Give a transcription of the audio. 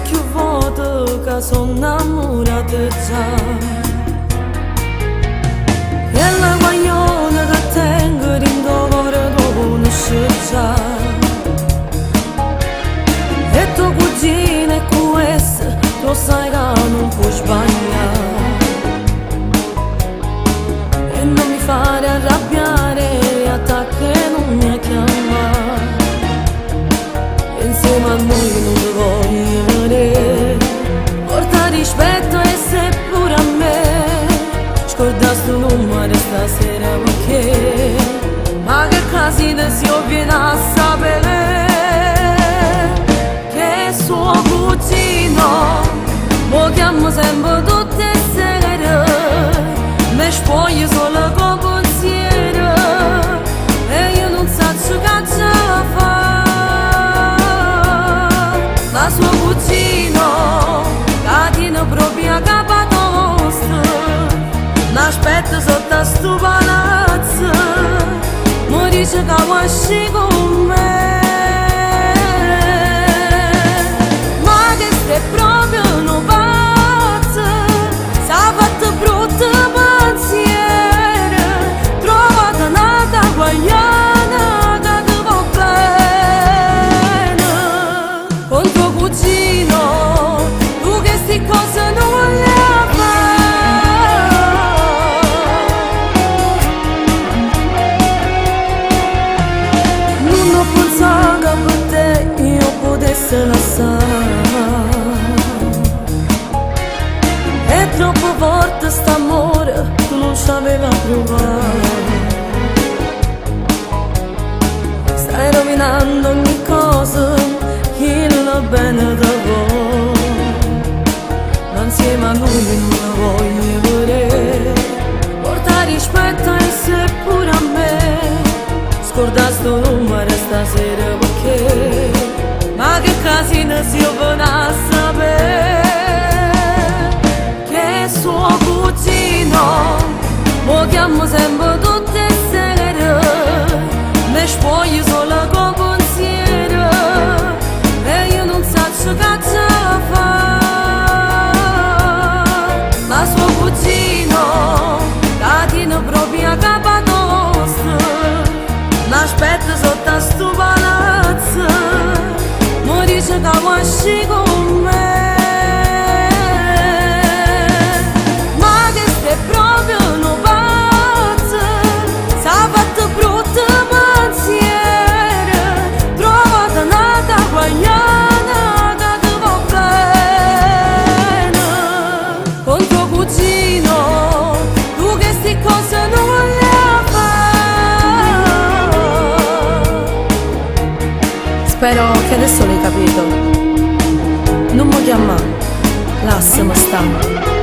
più volte che sono innamorata già. E la guagliona che tengo dentro cuore tu conosci già. E tua cugina è questa, tu sai che non puoi sbagliare. E non mi fare arrabbiare, attacca e non mi chiamare. Insieme a noi non ti voglio vedere. Porta rispetto e se pure a me. Scorda sto numero stasera perché. Ma che casino se io viene a sapere che suo cugino mo chiamo sempre tutte le sere. Me spoglio solo con pensiero e io non so che ce la fa. Ma suo cugino catino proprio a capo tosto, m'aspetta sotto sto palazzo, mi dice che vuoi uscire con me. Ma che stai proprio un pazzo, s'ha fatto brutto pensiero, trovate un'altra guagliana che ti va bene. Con tuo cugino, tu che sti cose non le fai. Non ho pensato che per te io potessi lasciare. È troppo forte st'amore, tu non c'aveva provato. Stai rovinando ogni cosa, il bene da voi. Ma insieme a noi non la voglio vedere. Porta rispetto e se pure a me. Scorda sto numero stasera perché. Ma che casino se io vengo a sapere che suo cugino mo chiamo sempre tutte le sere. Me spoglio solo con pensiero e io non so che ce la fa. Ma suo cugino catino proprio a capo tosto, m'aspetta sotto sto palazzo, mi dice che vuoi uscire con me. Ma che stai proprio un pazzo, s'ha fatto brutto pensiero, trovate un'altra guagliana che ti va bene. Con tuo cugino, tu che sti cose non le fai. Spero che adesso l'hai capito. Non mi chiamare, lasciami stare.